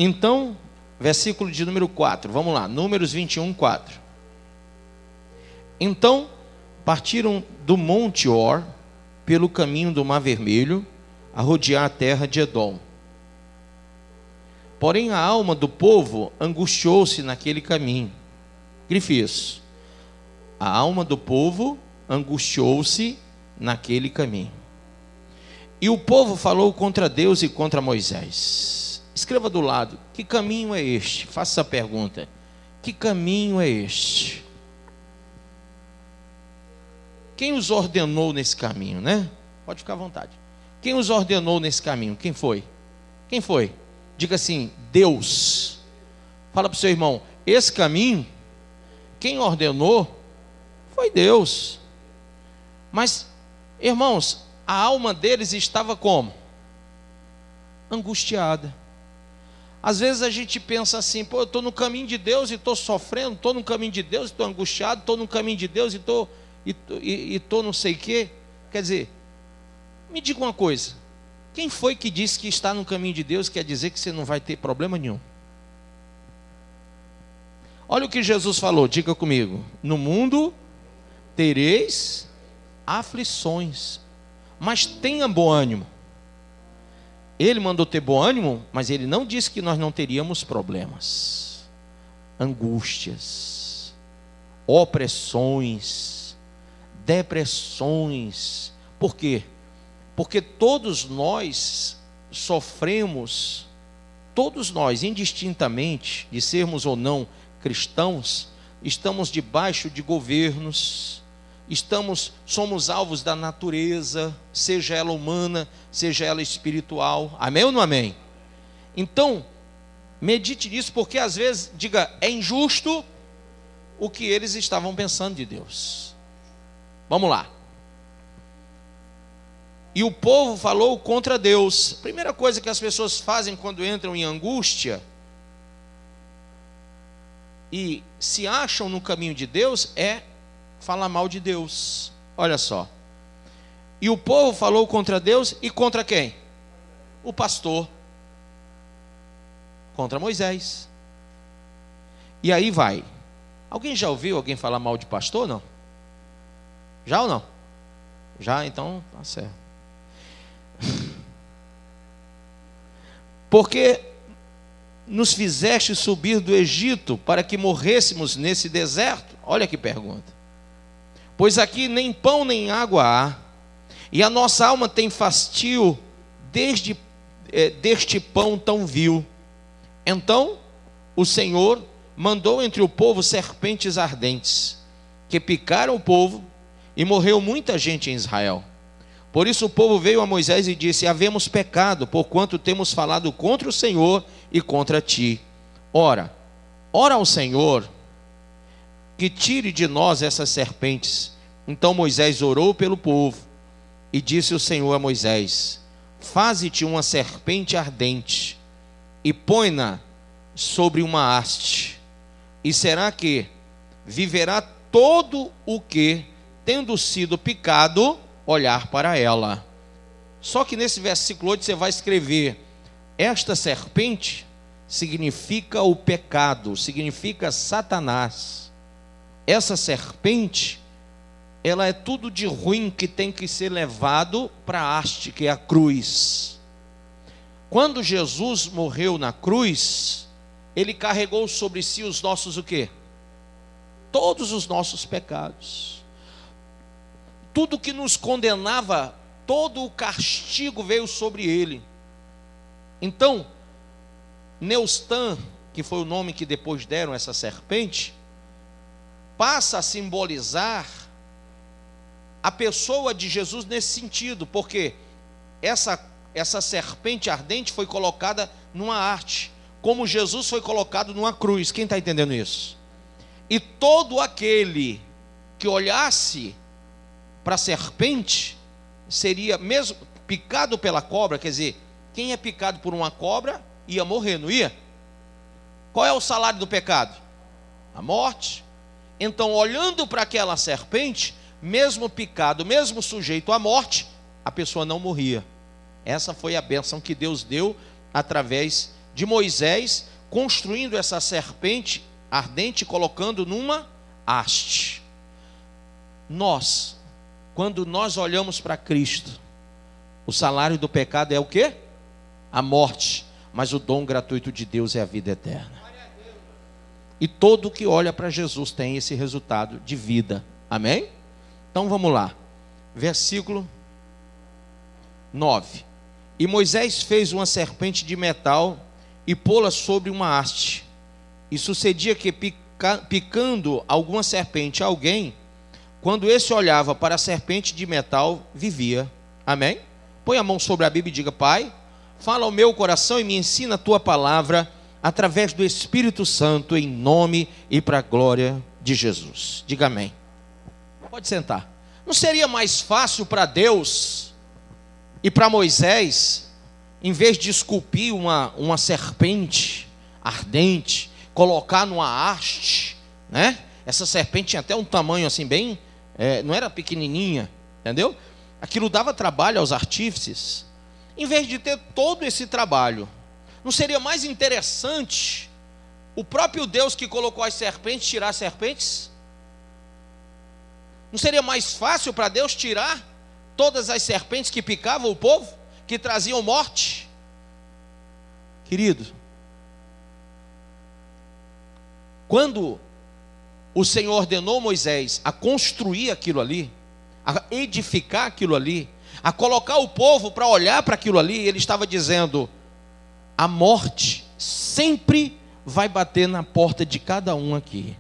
Então, versículo de número 4, vamos lá, Números 21, 4. Então, partiram do Monte Or, pelo caminho do Mar Vermelho, a rodear a terra de Edom. Porém, a alma do povo angustiou-se naquele caminho. Grife isso. A alma do povo angustiou-se naquele caminho. E o povo falou contra Deus e contra Moisés. Escreva do lado, que caminho é este? Faça essa pergunta. Que caminho é este? Quem os ordenou nesse caminho, né? Pode ficar à vontade. Quem os ordenou nesse caminho? Quem foi? Quem foi? Diga assim, Deus. Fala para o seu irmão, esse caminho, quem ordenou foi Deus. Mas, irmãos, a alma deles estava como? Angustiada. Às vezes a gente pensa assim, pô, eu estou no caminho de Deus e estou sofrendo, estou no caminho de Deus e estou angustiado, estou no caminho de Deus e estou não sei o quê. Quer dizer, me diga uma coisa, quem foi que disse que está no caminho de Deus quer dizer que você não vai ter problema nenhum? Olha o que Jesus falou, diga comigo, no mundo tereis aflições, mas tenha bom ânimo. Ele mandou ter bom ânimo, mas ele não disse que nós não teríamos problemas, angústias, opressões, depressões. Por quê? Porque todos nós sofremos, todos nós, indistintamente de sermos ou não cristãos, estamos debaixo de governos, somos alvos da natureza, seja ela humana, seja ela espiritual. Amém ou não amém? Então, medite nisso, porque às vezes, diga, é injusto o que eles estavam pensando de Deus. Vamos lá. E o povo falou contra Deus. Primeira coisa que as pessoas fazem quando entram em angústia e se acham no caminho de Deus é falar mal de Deus. Olha só. E o povo falou contra Deus e contra quem? O pastor. Contra Moisés. E aí vai. Alguém já ouviu alguém falar mal de pastor, não? Já ou não? Já, então tá certo. Porque nos fizeste subir do Egito para que morrêssemos nesse deserto? Olha que pergunta. Pois aqui nem pão nem água há, e a nossa alma tem fastio deste pão tão vil. Então o Senhor mandou entre o povo serpentes ardentes, que picaram o povo, e morreu muita gente em Israel. Por isso o povo veio a Moisés e disse: havemos pecado, porquanto temos falado contra o Senhor e contra ti. Ora ao Senhor, que tire de nós essas serpentes. Então Moisés orou pelo povo, e disse o Senhor a Moisés: faze-te uma serpente ardente, e põe-na sobre uma haste, e será que viverá todo o que, tendo sido picado, olhar para ela. Só que nesse versículo 8 você vai escrever: esta serpente significa o pecado, significa Satanás. Essa serpente, ela é tudo de ruim que tem que ser levado para a haste, que é a cruz. Quando Jesus morreu na cruz, ele carregou sobre si os nossos o quê? Todos os nossos pecados. Tudo que nos condenava, todo o castigo veio sobre ele. Então, Neustan, que foi o nome que depois deram a essa serpente, passa a simbolizar a pessoa de Jesus nesse sentido, porque essa serpente ardente foi colocada numa haste, como Jesus foi colocado numa cruz. Quem está entendendo isso? E todo aquele que olhasse para a serpente seria mesmo picado pela cobra. Quer dizer, quem é picado por uma cobra ia morrer, não ia? Qual é o salário do pecado? A morte. Então, olhando para aquela serpente, mesmo picado, mesmo sujeito à morte, a pessoa não morria. Essa foi a bênção que Deus deu através de Moisés construindo essa serpente ardente, colocando numa haste. Nós, quando nós olhamos para Cristo, o salário do pecado é o quê? A morte, mas o dom gratuito de Deus é a vida eterna. E todo que olha para Jesus tem esse resultado de vida. Amém? Então vamos lá. Versículo 9. E Moisés fez uma serpente de metal e pô-la sobre uma haste. E sucedia que picando alguma serpente a alguém, quando esse olhava para a serpente de metal, vivia. Amém? Põe a mão sobre a Bíblia e diga: Pai, fala ao meu coração e me ensina a tua palavra através do Espírito Santo, em nome e para a glória de Jesus. Diga amém. Pode sentar. Não seria mais fácil para Deus e para Moisés, em vez de esculpir uma serpente ardente, colocar numa haste, né? Essa serpente tinha até um tamanho assim bem, não era pequenininha, entendeu? Aquilo dava trabalho aos artífices. Em vez de ter todo esse trabalho, não seria mais interessante o próprio Deus que colocou as serpentes tirar as serpentes? Não seria mais fácil para Deus tirar todas as serpentes que picavam o povo, que traziam morte? Querido, quando o Senhor ordenou Moisés a construir aquilo ali, a edificar aquilo ali, a colocar o povo para olhar para aquilo ali, ele estava dizendo: a morte sempre vai bater na porta de cada um aqui,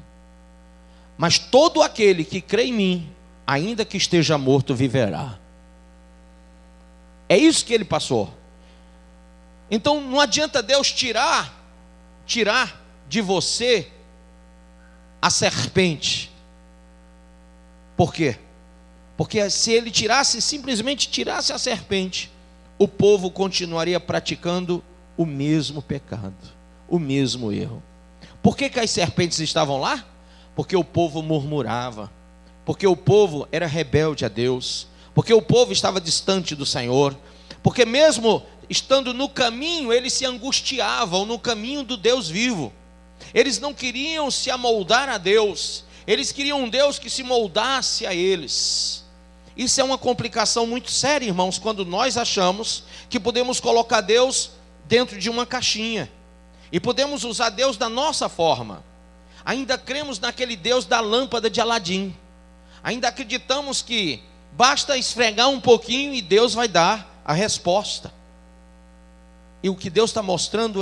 mas todo aquele que crê em mim, ainda que esteja morto, viverá. É isso que ele passou. Então não adianta Deus tirar de você a serpente. Por quê? Porque se ele simplesmente tirasse a serpente, o povo continuaria praticando o mesmo pecado, o mesmo erro. Por que as serpentes estavam lá? Porque o povo murmurava, porque o povo era rebelde a Deus, porque o povo estava distante do Senhor, porque mesmo estando no caminho, eles se angustiavam no caminho do Deus vivo. Eles não queriam se amoldar a Deus, eles queriam um Deus que se moldasse a eles. Isso é uma complicação muito séria, irmãos, quando nós achamos que podemos colocar Deus dentro de uma caixinha e podemos usar Deus da nossa forma. Ainda cremos naquele Deus da lâmpada de Aladim. Ainda acreditamos que basta esfregar um pouquinho e Deus vai dar a resposta. E o que Deus está mostrando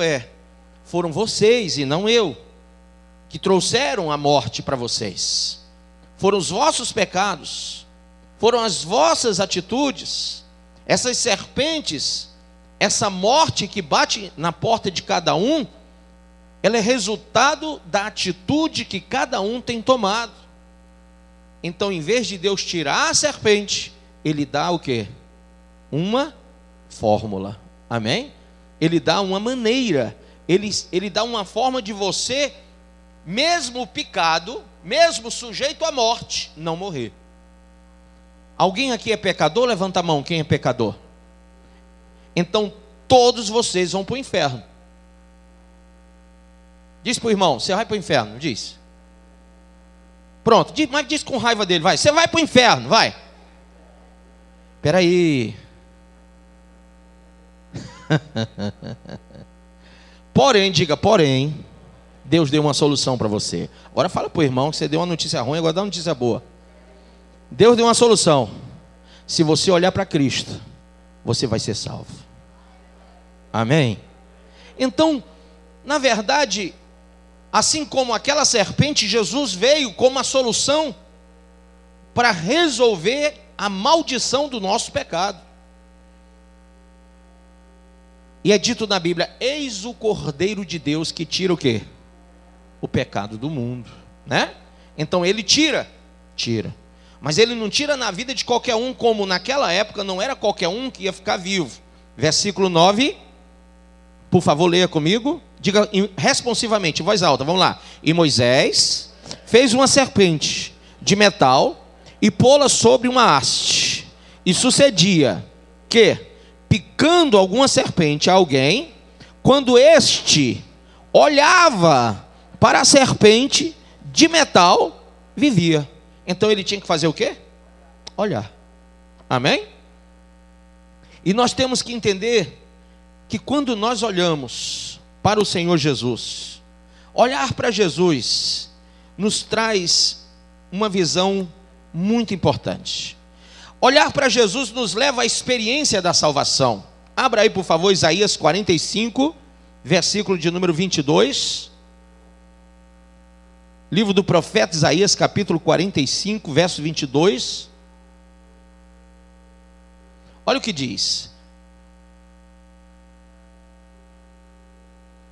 foram vocês e não eu que trouxeram a morte para vocês. Foram os vossos pecados, foram as vossas atitudes, essas serpentes, essa morte que bate na porta de cada um, ela é resultado da atitude que cada um tem tomado. Então, em vez de Deus tirar a serpente, Ele dá o quê? Uma fórmula. Amém? Ele dá uma maneira, Ele dá uma forma de você, mesmo picado, mesmo sujeito à morte, não morrer. Alguém aqui é pecador? Levanta a mão, quem é pecador? Então todos vocês vão para o inferno. Diz para o irmão: você vai para o inferno, diz. Pronto, mas diz com raiva dele, vai. Você vai para o inferno, vai. Espera aí. Porém, diga, porém, Deus deu uma solução para você. Agora fala para o irmão que você deu uma notícia ruim, agora dá uma notícia boa. Deus deu uma solução. Se você olhar para Cristo, você vai ser salvo. Amém? Então, na verdade, assim como aquela serpente, Jesus veio como a solução para resolver a maldição do nosso pecado. E é dito na Bíblia: eis o Cordeiro de Deus que tira o quê? O pecado do mundo, né? Então ele tira. Mas ele não tira na vida de qualquer um, como naquela época não era qualquer um que ia ficar vivo. Versículo 9, por favor, leia comigo. Diga responsivamente, em voz alta, vamos lá. E Moisés fez uma serpente de metal e pô-la sobre uma haste. E sucedia que, picando alguma serpente a alguém, quando este olhava para a serpente de metal, vivia. Então ele tinha que fazer o quê? Olhar. Amém? E nós temos que entender que quando nós olhamos para o Senhor Jesus, olhar para Jesus nos traz uma visão muito importante. Olhar para Jesus nos leva à experiência da salvação. Abra aí, por favor, Isaías 45, versículo de número 22. Livro do profeta Isaías, capítulo 45, verso 22. Olha o que diz.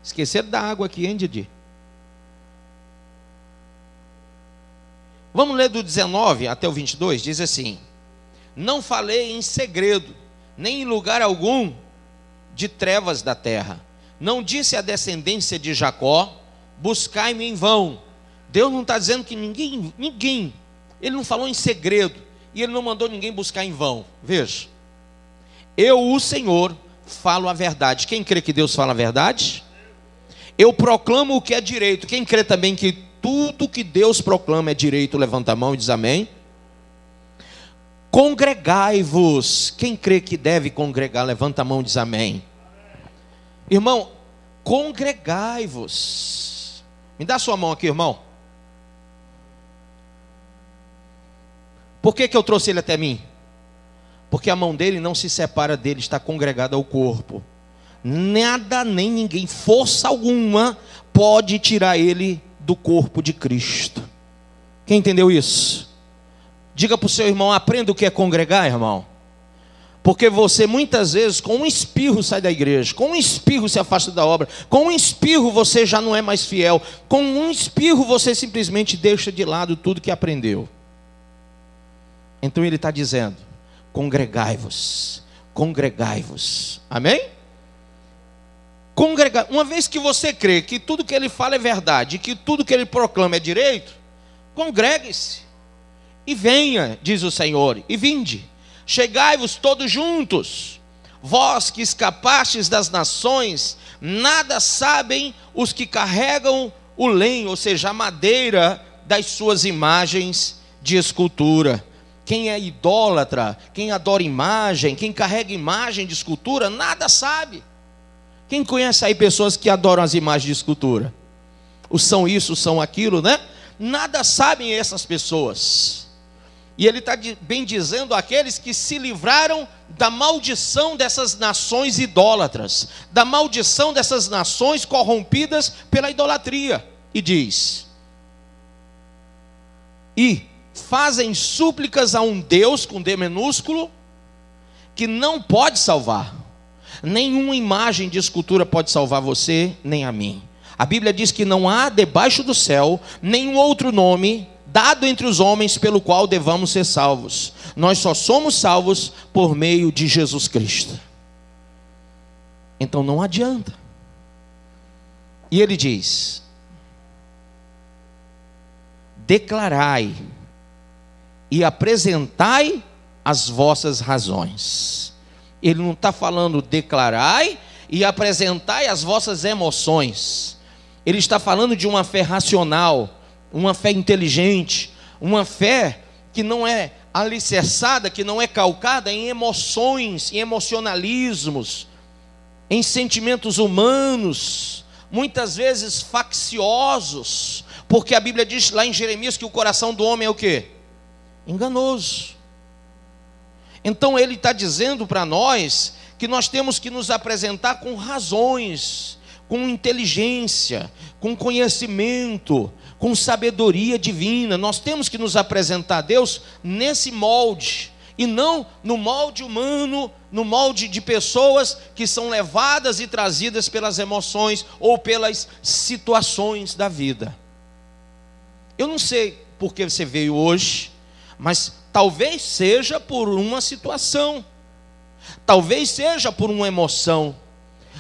Esqueceram da água aqui, hein, Didi? Vamos ler do 19 até o 22, diz assim: não falei em segredo, nem em lugar algum de trevas da terra. Não disse à descendência de Jacó, buscai-me em vão. Deus não está dizendo que ninguém, ele não falou em segredo, e ele não mandou ninguém buscar em vão. Veja, eu, o Senhor, falo a verdade. Quem crê que Deus fala a verdade? Eu proclamo o que é direito. Quem crê também que tudo que Deus proclama é direito, levanta a mão e diz amém. Congregai-vos. Quem crê que deve congregar, levanta a mão e diz amém. Irmão, congregai-vos. Me dá sua mão aqui, irmão. Por que eu trouxe ele até mim? Porque a mão dele não se separa dele, está congregada ao corpo. Nada nem ninguém, força alguma, pode tirar ele do corpo de Cristo. Quem entendeu isso? Diga para o seu irmão, aprenda o que é congregar, irmão. Porque você muitas vezes com um espirro sai da igreja, com um espirro se afasta da obra, com um espirro você já não é mais fiel, com um espirro você simplesmente deixa de lado tudo que aprendeu. Então ele está dizendo, congregai-vos, congregai-vos, amém? Congregar, uma vez que você crê que tudo que ele fala é verdade, que tudo que ele proclama é direito, congregue-se, e venha, diz o Senhor, e vinde, chegai-vos todos juntos, vós que escapastes das nações, nada sabem os que carregam o lenho, ou seja, a madeira das suas imagens de escultura. Quem é idólatra, quem adora imagem, quem carrega imagem de escultura, nada sabe. Quem conhece aí pessoas que adoram as imagens de escultura? Os são isso, são aquilo, né? Nada sabem essas pessoas. E ele está bem dizendo àqueles que se livraram da maldição dessas nações idólatras, da maldição dessas nações corrompidas pela idolatria. E diz: e fazem súplicas a um Deus, com D minúsculo, que não pode salvar. Nenhuma imagem de escultura pode salvar você, nem a mim. A Bíblia diz que não há debaixo do céu nenhum outro nome dado entre os homens pelo qual devamos ser salvos. Nós só somos salvos por meio de Jesus Cristo. Então não adianta. E ele diz: declarai e apresentai as vossas razões. Ele não está falando declarai e apresentai as vossas emoções. Ele está falando de uma fé racional, uma fé inteligente, uma fé que não é alicerçada, que não é calcada em emoções, em emocionalismos, em sentimentos humanos, muitas vezes facciosos, porque a Bíblia diz lá em Jeremias que o coração do homem é o quê? Enganoso. Então ele está dizendo para nós que nós temos que nos apresentar com razões, com inteligência, com conhecimento, com sabedoria divina. Nós temos que nos apresentar a Deus nesse molde, e não no molde humano, no molde de pessoas que são levadas e trazidas pelas emoções ou pelas situações da vida. Eu não sei por que você veio hoje, mas talvez seja por uma situação, talvez seja por uma emoção,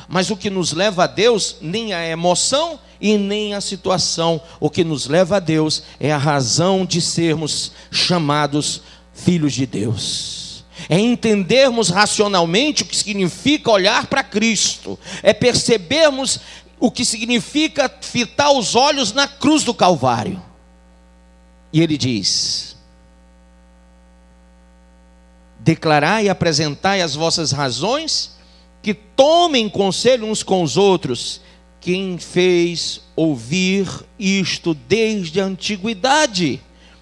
mas o que nos leva a Deus, nem a emoção e nem a situação. O que nos leva a Deus é a razão de sermos chamados filhos de Deus. é entendermos racionalmente o que significa olhar para Cristo, é percebermos o que significa fitar os olhos na cruz do Calvário. E ele diz: declarai e apresentai as vossas razões, que tomem conselho uns com os outros. Quem fez ouvir isto desde a antiguidade?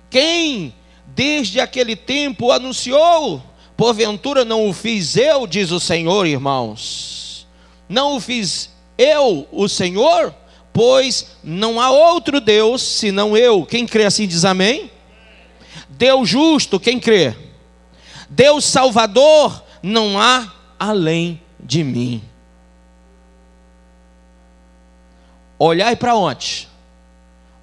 Quem desde aquele tempo anunciou? Porventura não o fiz eu, diz o Senhor, irmãos? Não o fiz eu, o Senhor? Pois não há outro Deus senão eu. Quem crê assim diz amém? Deus justo, quem crê? Deus salvador, não há além de mim. Olhai para onde?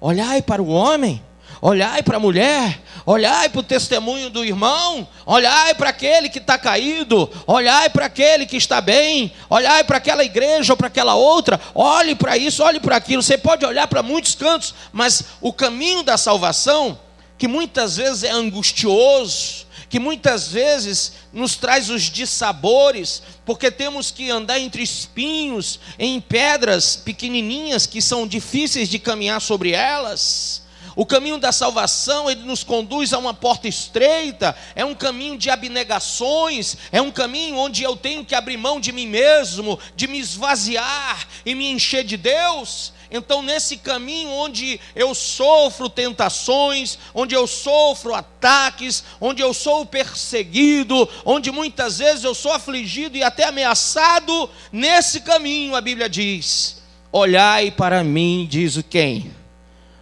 Olhai para o homem, olhai para a mulher, olhai para o testemunho do irmão, olhai para aquele que está caído, olhai para aquele que está bem, olhai para aquela igreja ou para aquela outra, olhe para isso, olhe para aquilo. Você pode olhar para muitos cantos, mas o caminho da salvação, que muitas vezes é angustioso, que muitas vezes nos traz os dissabores, porque temos que andar entre espinhos, em pedras pequenininhas que são difíceis de caminhar sobre elas. O caminho da salvação, ele nos conduz a uma porta estreita, é um caminho de abnegações, é um caminho onde eu tenho que abrir mão de mim mesmo, de me esvaziar e me encher de Deus. Então, nesse caminho onde eu sofro tentações, onde eu sofro ataques, onde eu sou perseguido, onde muitas vezes eu sou afligido e até ameaçado, nesse caminho a Bíblia diz: olhai para mim, diz o quem?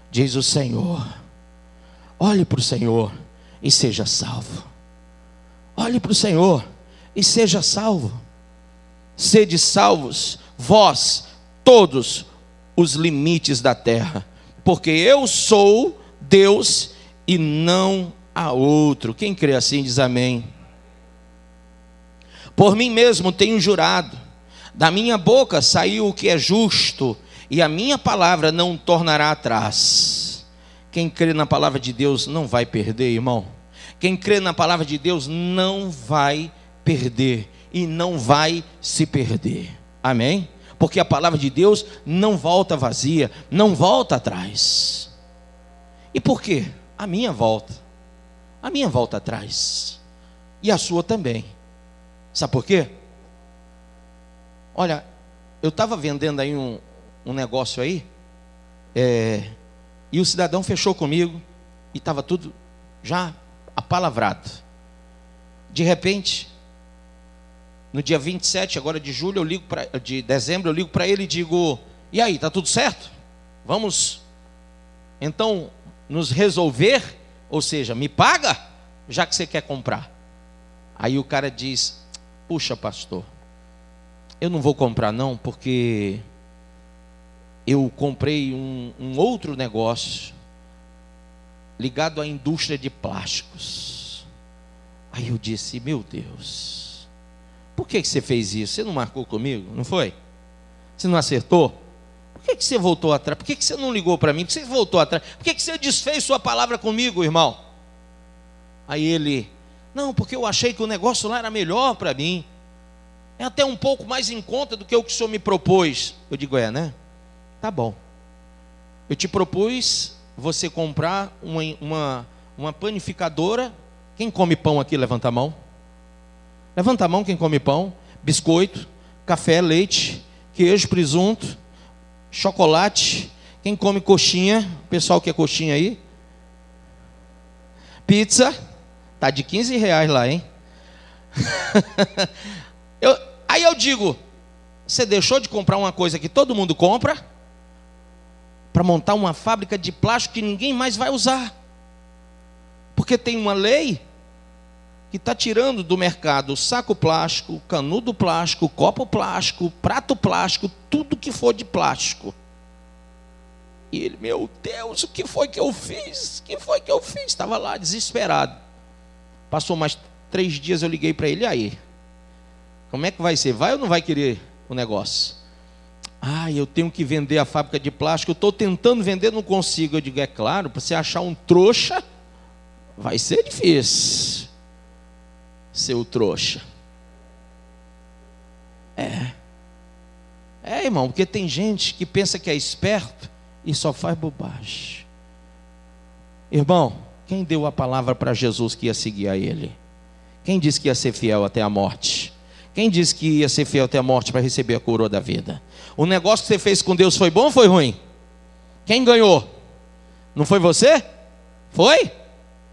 Diz o Senhor. Olhe para o Senhor e seja salvo. Olhe para o Senhor e seja salvo. Sede salvos, vós todos os limites da terra, porque eu sou Deus e não há outro. Quem crê assim diz amém. Por mim mesmo tenho jurado, da minha boca saiu o que é justo, e a minha palavra não tornará atrás. Quem crê na palavra de Deus não vai perder, irmão. Quem crê na palavra de Deus não vai perder e não vai se perder. Amém? Porque a palavra de Deus não volta vazia, não volta atrás. E por quê? A minha volta atrás, e a sua também. Sabe por quê? Olha, eu estava vendendo aí um negócio aí, e o cidadão fechou comigo, e estava tudo já apalavrado. De repente, no dia 27 agora de julho, de dezembro, eu ligo para ele e digo: e aí, está tudo certo? Vamos então nos resolver, ou seja, me paga, já que você quer comprar. Aí o cara diz: puxa, pastor, eu não vou comprar não, porque eu comprei um outro negócio ligado à indústria de plásticos. Aí eu disse: meu Deus, por que você fez isso? Você não marcou comigo, não foi? Você não acertou? Por que você voltou atrás? Por que você não ligou para mim? Por que você voltou atrás? Por que você desfez sua palavra comigo, irmão? Aí ele: não, porque eu achei que o negócio lá era melhor para mim. É até um pouco mais em conta do que o senhor me propôs. Eu digo: né? Tá bom. Eu te propus você comprar uma panificadora. Quem come pão aqui, levanta a mão. Levanta a mão quem come pão. Biscoito, café, leite, queijo, presunto, chocolate. Quem come coxinha? O pessoal que é coxinha aí. Pizza. Tá de R$15 lá, hein? Aí eu digo: você deixou de comprar uma coisa que todo mundo compra para montar uma fábrica de plástico que ninguém mais vai usar, porque tem uma lei que está tirando do mercado o saco plástico, o canudo plástico, o copo plástico, o prato plástico, tudo que for de plástico. E ele: meu Deus, o que foi que eu fiz? O que foi que eu fiz? Estava lá desesperado. Passou mais 3 dias, eu liguei para ele: e aí? Como é que vai ser? Vai ou não vai querer o negócio? Eu tenho que vender a fábrica de plástico. Eu estou tentando vender, não consigo. Eu digo: é claro, para você achar um trouxa, vai ser difícil. seu trouxa. Irmão, porque tem gente que pensa que é esperto e só faz bobagem. Irmão, quem deu a palavra para Jesus que ia seguir a ele? Quem disse que ia ser fiel até a morte? Quem disse que ia ser fiel até a morte para receber a coroa da vida? O negócio que você fez com Deus foi bom ou foi ruim? Quem ganhou? Não foi você? Foi?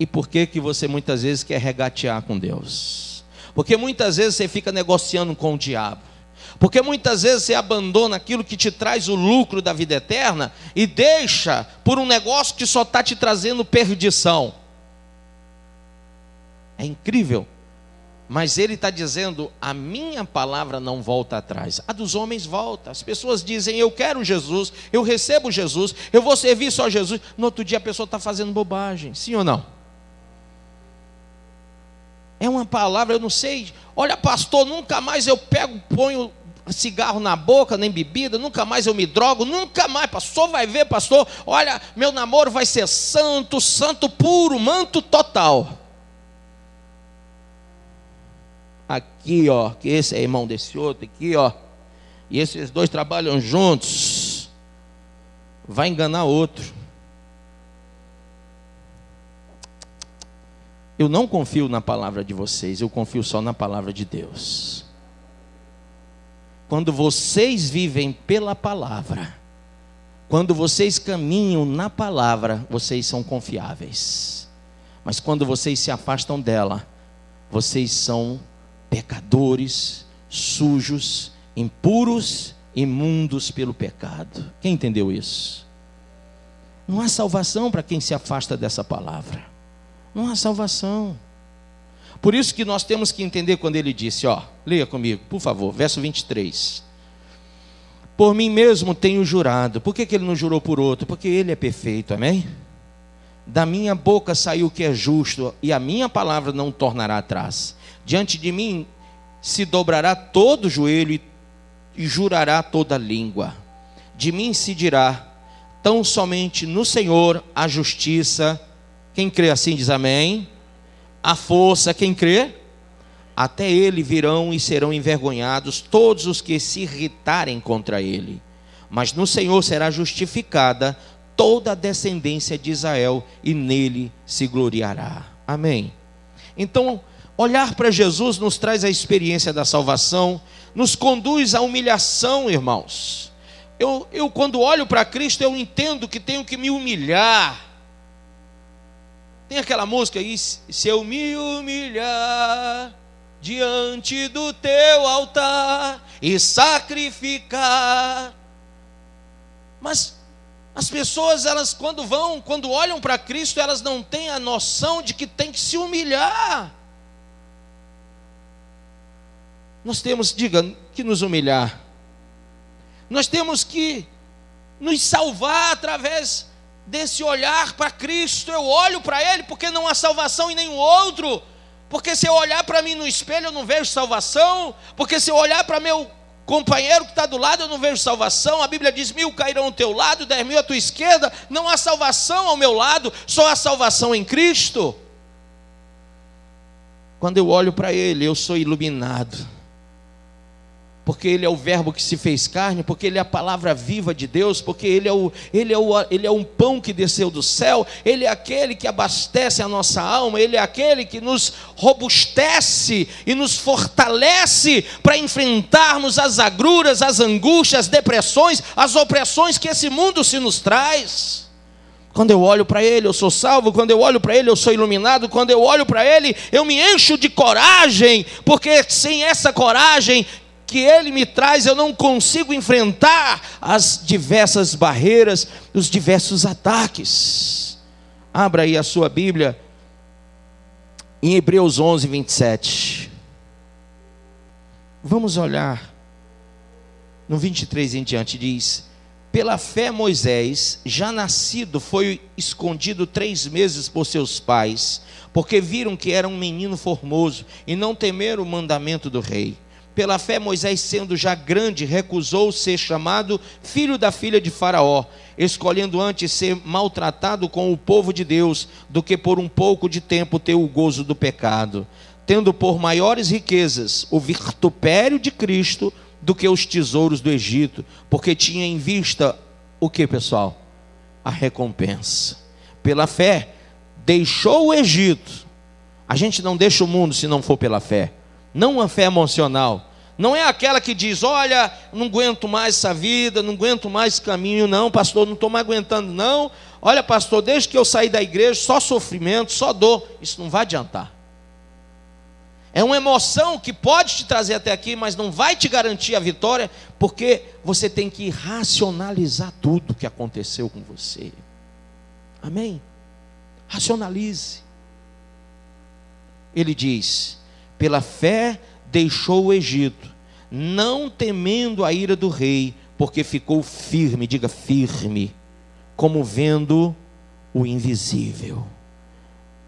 E por que você muitas vezes quer regatear com Deus? Porque muitas vezes você fica negociando com o diabo. Porque muitas vezes você abandona aquilo que te traz o lucro da vida eterna e deixa por um negócio que só está te trazendo perdição. É incrível. Mas ele está dizendo, a minha palavra não volta atrás. A dos homens volta. As pessoas dizem, eu quero Jesus, eu recebo Jesus, eu vou servir só Jesus. No outro dia a pessoa está fazendo bobagem. Sim ou não? É uma palavra, eu não sei. Olha, pastor, nunca mais eu ponho cigarro na boca, nem bebida, nunca mais eu me drogo, nunca mais, pastor, vai ver, pastor, olha, meu namoro vai ser santo, santo puro, manto total. Aqui, ó, que esse é irmão desse outro aqui, ó, e esses dois trabalham juntos, vai enganar outro. Eu não confio na palavra de vocês, eu confio só na palavra de Deus. Quando vocês vivem pela palavra, quando vocês caminham na palavra, vocês são confiáveis. Mas quando vocês se afastam dela, vocês são pecadores, sujos, impuros, imundos pelo pecado. Quem entendeu isso? Não há salvação para quem se afasta dessa palavra. Não há salvação. Por isso que nós temos que entender quando ele disse, ó, leia comigo, por favor, verso 23. Por mim mesmo tenho jurado. Por que ele não jurou por outro? Porque ele é perfeito, amém? Da minha boca saiu o que é justo, e a minha palavra não tornará atrás. Diante de mim se dobrará todo o joelho e jurará toda língua. De mim se dirá, tão somente no Senhor a justiça. Quem crê assim diz amém. A força, quem crê? Até ele virão e serão envergonhados todos os que se irritarem contra ele. Mas no Senhor será justificada toda a descendência de Israel, e nele se gloriará. Amém. Então, olhar para Jesus nos traz a experiência da salvação, nos conduz à humilhação, irmãos. Eu quando olho para Cristo, eu entendo que tenho que me humilhar. Tem aquela música aí, se eu me humilhar diante do teu altar e sacrificar. Mas as pessoas, elas quando olham para Cristo, elas não têm a noção de que tem que se humilhar. Nós temos, que nos humilhar. Nós temos que nos salvar através desse olhar para Cristo. Eu olho para Ele porque não há salvação em nenhum outro. Porque se eu olhar para mim no espelho eu não vejo salvação. Porque se eu olhar para meu companheiro que está do lado eu não vejo salvação. A Bíblia diz, 1000 cairão ao teu lado, 10.000 à tua esquerda. Não há salvação ao meu lado, só há salvação em Cristo. Quando eu olho para Ele, eu sou iluminado. Porque Ele é o verbo que se fez carne, porque Ele é a palavra viva de Deus, porque Ele é um pão que desceu do céu, Ele é aquele que abastece a nossa alma, Ele é aquele que nos robustece e nos fortalece para enfrentarmos as agruras, as angústias, as depressões, as opressões que esse mundo se nos traz. Quando eu olho para Ele, eu sou salvo. Quando eu olho para Ele, eu sou iluminado. Quando eu olho para Ele, eu me encho de coragem, porque sem essa coragem que Ele me traz, eu não consigo enfrentar as diversas barreiras, os diversos ataques. Abra aí a sua Bíblia em Hebreus 11, 27. Vamos olhar no 23 em diante. Diz: pela fé Moisés, já nascido, foi escondido 3 meses por seus pais, porque viram que era um menino formoso e não temeram o mandamento do rei. Pela fé Moisés, sendo já grande, recusou ser chamado filho da filha de Faraó, escolhendo antes ser maltratado com o povo de Deus, do que por um pouco de tempo ter o gozo do pecado. tendo por maiores riquezas o vitupério de Cristo do que os tesouros do Egito, porque tinha em vista o que, pessoal? A recompensa. Pela fé, deixou o Egito. A gente não deixa o mundo se não for pela fé. Não uma fé emocional. Não é aquela que diz, olha, não aguento mais essa vida, não aguento mais esse caminho, não, pastor, não estou mais aguentando, não. Olha, pastor, desde que eu saí da igreja, só sofrimento, só dor. Isso não vai adiantar. É uma emoção que pode te trazer até aqui, mas não vai te garantir a vitória, porque você tem que racionalizar tudo que aconteceu com você. Amém? Racionalize. Ele diz, pela fé deixou o Egito, não temendo a ira do rei, porque ficou firme, diga firme, como vendo o invisível,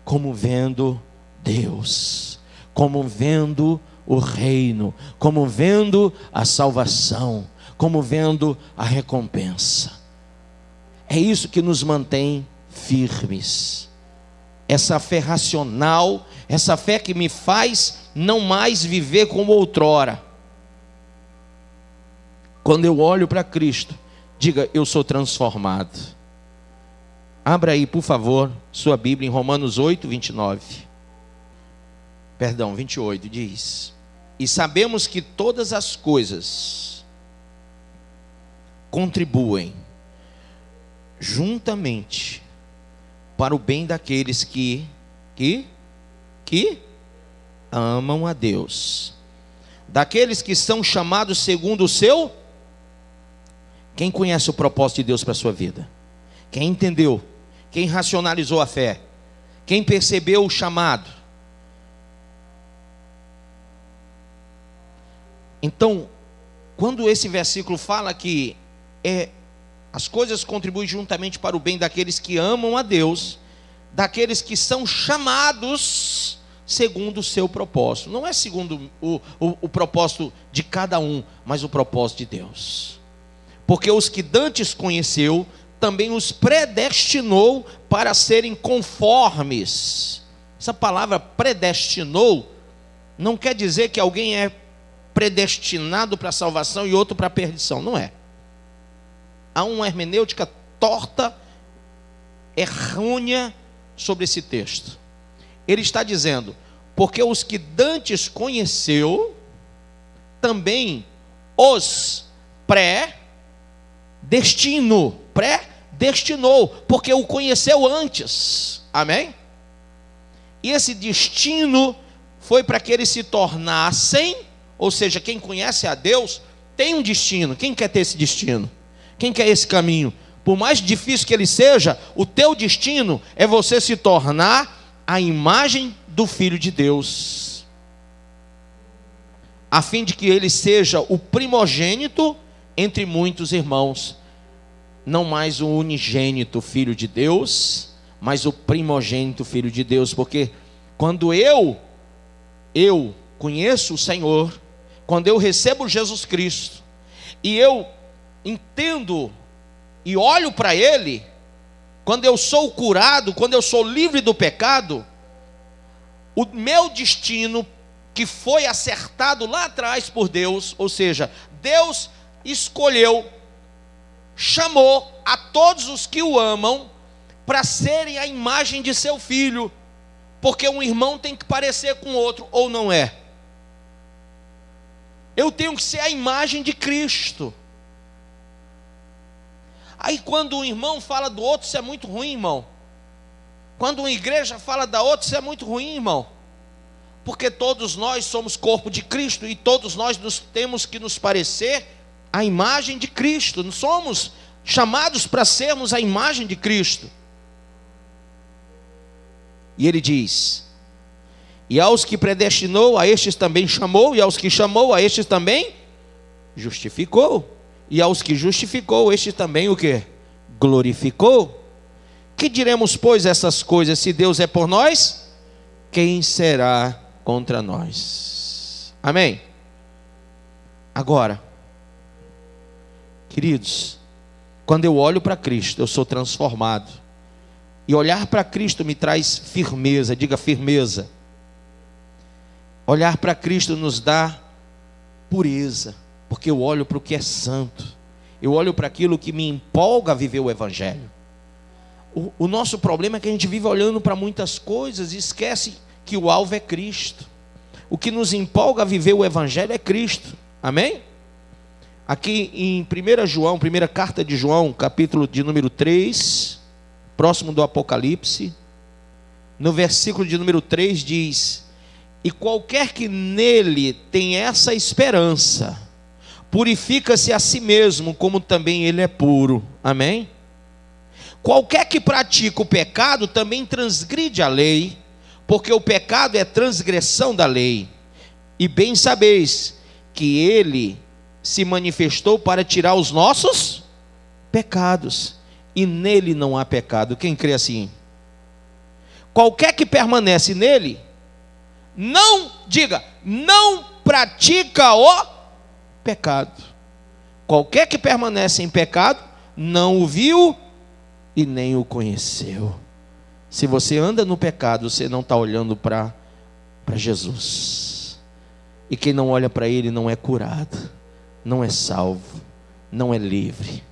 como vendo Deus, como vendo o reino, como vendo a salvação, como vendo a recompensa. É isso que nos mantém firmes. Essa fé racional, essa fé que me faz não mais viver como outrora. Quando eu olho para Cristo, diga, eu sou transformado. Abra aí, por favor, sua Bíblia em Romanos 8, 28 diz: e sabemos que todas as coisas contribuem juntamente para o bem daqueles que amam a Deus, daqueles que são chamados segundo o seu. Quem conhece o propósito de Deus para a sua vida? Quem entendeu? Quem racionalizou a fé? Quem percebeu o chamado? Então, quando esse versículo fala que as coisas contribuem juntamente para o bem daqueles que amam a Deus, daqueles que são chamados segundo o seu propósito. Não é segundo o propósito de cada um, mas o propósito de Deus. Porque os que dantes conheceu, também os predestinou para serem conformes. Essa palavra predestinou não quer dizer que alguém é predestinado para a salvação e outro para a perdição. Não é. Há uma hermenêutica torta, errônea sobre esse texto. Ele está dizendo, porque os que dantes conheceu, também os predestinou, porque o conheceu antes. Amém? E esse destino foi para que eles se tornassem, ou seja, quem conhece a Deus tem um destino. Quem quer ter esse destino? Quem quer esse caminho? Por mais difícil que ele seja, o teu destino é você se tornar a imagem do Filho de Deus, a fim de que ele seja o primogênito entre muitos irmãos, não mais o unigênito Filho de Deus, mas o primogênito Filho de Deus, porque quando eu conheço o Senhor, quando eu recebo Jesus Cristo, e eu entendo e olho para Ele, quando eu sou curado, quando eu sou livre do pecado, o meu destino que foi acertado lá atrás por Deus, ou seja, Deus escolheu, chamou a todos os que o amam para serem a imagem de seu filho, porque um irmão tem que parecer com outro, ou não é? Eu tenho que ser a imagem de Cristo. Aí quando um irmão fala do outro, isso é muito ruim, irmão. Quando uma igreja fala da outra, isso é muito ruim, irmão. Porque todos nós somos corpo de Cristo e todos nós temos que nos parecer a imagem de Cristo. Não somos chamados para sermos a imagem de Cristo. E ele diz: e aos que predestinou, a estes também chamou, e aos que chamou, a estes também justificou. E aos que justificou, este também o que? Glorificou. Que diremos, pois, essas coisas? Se Deus é por nós, quem será contra nós? Amém? Agora, queridos, quando eu olho para Cristo, eu sou transformado. E olhar para Cristo me traz firmeza, diga firmeza. Olhar para Cristo nos dá pureza, porque eu olho para o que é santo, eu olho para aquilo que me empolga a viver o Evangelho. O nosso problema é que a gente vive olhando para muitas coisas e esquece que o alvo é Cristo. O que nos empolga a viver o Evangelho é Cristo, amém? Aqui em 1 João, primeira carta de João, capítulo de número 3, próximo do Apocalipse, no versículo de número 3 diz: e qualquer que nele tem essa esperança, purifica-se a si mesmo, como também ele é puro, amém? Qualquer que pratica o pecado também transgride a lei, porque o pecado é transgressão da lei. E bem sabeis que ele se manifestou para tirar os nossos pecados, e nele não há pecado. Quem crê assim? Qualquer que permanece nele, não pratica o pecado. Qualquer que permanece em pecado, não o viu e nem o conheceu. Se você anda no pecado, você não está olhando para Jesus. E quem não olha para Ele não é curado, não é salvo, não é livre.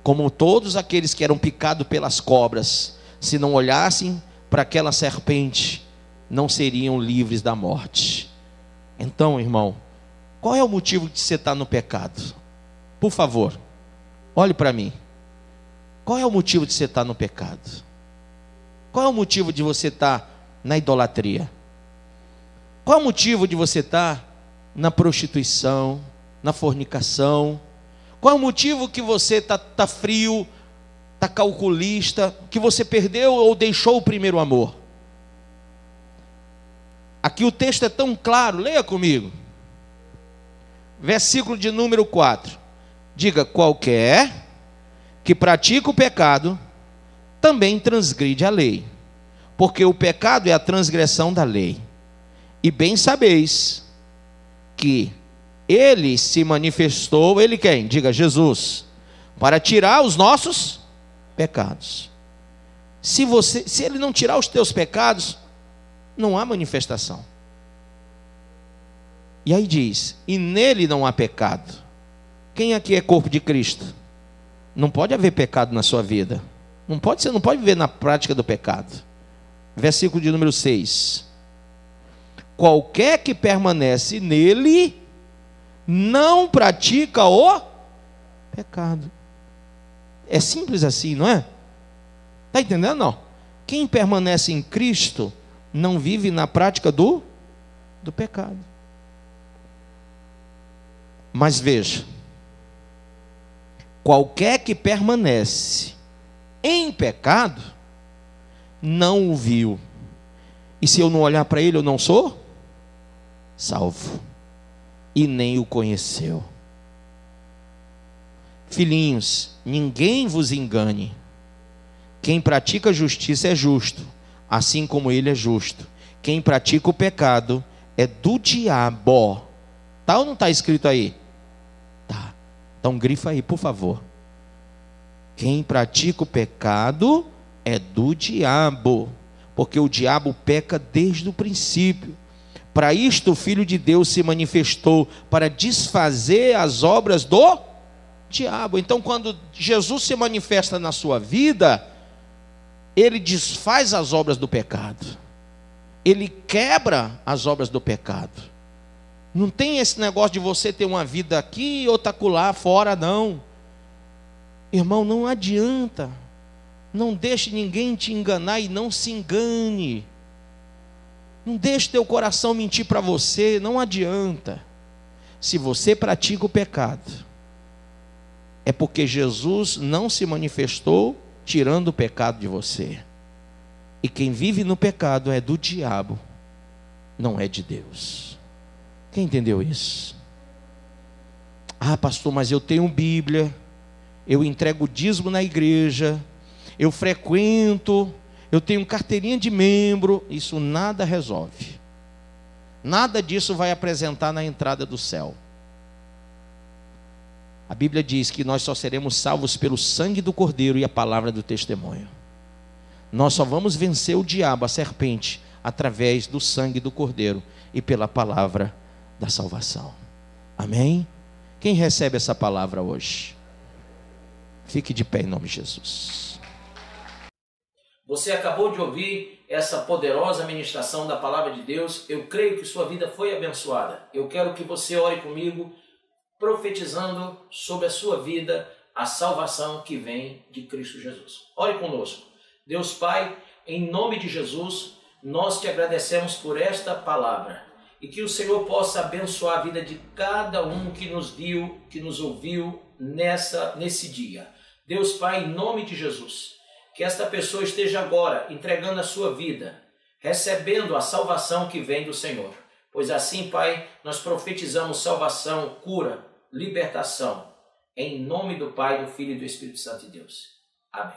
Como todos aqueles que eram picados pelas cobras, se não olhassem para aquela serpente, não seriam livres da morte. Então, irmão, qual é o motivo de você estar no pecado? Por favor, olhe para mim. Qual é o motivo de você estar no pecado? Qual é o motivo de você estar na idolatria? Qual é o motivo de você estar na prostituição, na fornicação? Qual é o motivo que você está frio, está calculista, que você perdeu ou deixou o primeiro amor? Aqui o texto é tão claro, leia comigo. Versículo de número 4. Diga: qualquer que pratica o pecado também transgride a lei, porque o pecado é a transgressão da lei. E bem sabeis que ele se manifestou, ele quem? Diga: Jesus, para tirar os nossos pecados. Se ele não tirar os teus pecados, não há manifestação. E aí diz: e nele não há pecado. Quem aqui é corpo de Cristo? Não pode haver pecado na sua vida. Você não pode viver na prática do pecado. Versículo de número 6. Qualquer que permanece nele não pratica o pecado. É simples assim, não é? Está entendendo? Não. Quem permanece em Cristo não vive na prática do pecado. Mas veja, qualquer que permanece em pecado não o viu. E se eu não olhar para ele, eu não sou salvo, e nem o conheceu. Filhinhos, ninguém vos engane. Quem pratica justiça é justo, assim como ele é justo. Quem pratica o pecado é do diabo. Tá ou não está escrito aí? Tá. Então grifa aí, por favor. Quem pratica o pecado é do diabo, porque o diabo peca desde o princípio. Para isto o Filho de Deus se manifestou, para desfazer as obras do diabo. Então, quando Jesus se manifesta na sua vida, ele desfaz as obras do pecado, ele quebra as obras do pecado. Não tem esse negócio de você ter uma vida aqui e outra acolá fora, não. Irmão, não adianta. Não deixe ninguém te enganar e não se engane. Não deixe teu coração mentir para você, não adianta. Se você pratica o pecado, é porque Jesus não se manifestou tirando o pecado de você. E quem vive no pecado é do diabo, não é de Deus. Quem entendeu isso? Ah, pastor, mas eu tenho Bíblia, eu entrego o dízimo na igreja, eu frequento, eu tenho carteirinha de membro. Isso nada resolve. Nada disso vai apresentar na entrada do céu. A Bíblia diz que nós só seremos salvos pelo sangue do Cordeiro e a palavra do testemunho. Nós só vamos vencer o diabo, a serpente, através do sangue do Cordeiro e pela palavra da salvação. Amém? Quem recebe essa palavra hoje? Fique de pé em nome de Jesus. Você acabou de ouvir essa poderosa ministração da palavra de Deus. Eu creio que sua vida foi abençoada. Eu quero que você ore comigo, profetizando sobre a sua vida a salvação que vem de Cristo Jesus. Ore conosco. Deus Pai, em nome de Jesus, nós te agradecemos por esta palavra e que o Senhor possa abençoar a vida de cada um que nos viu, que nos ouviu nesse dia. Deus Pai, em nome de Jesus, que esta pessoa esteja agora entregando a sua vida, recebendo a salvação que vem do Senhor. Pois assim, Pai, nós profetizamos salvação, cura, libertação, em nome do Pai, do Filho e do Espírito Santo de Deus. Amém.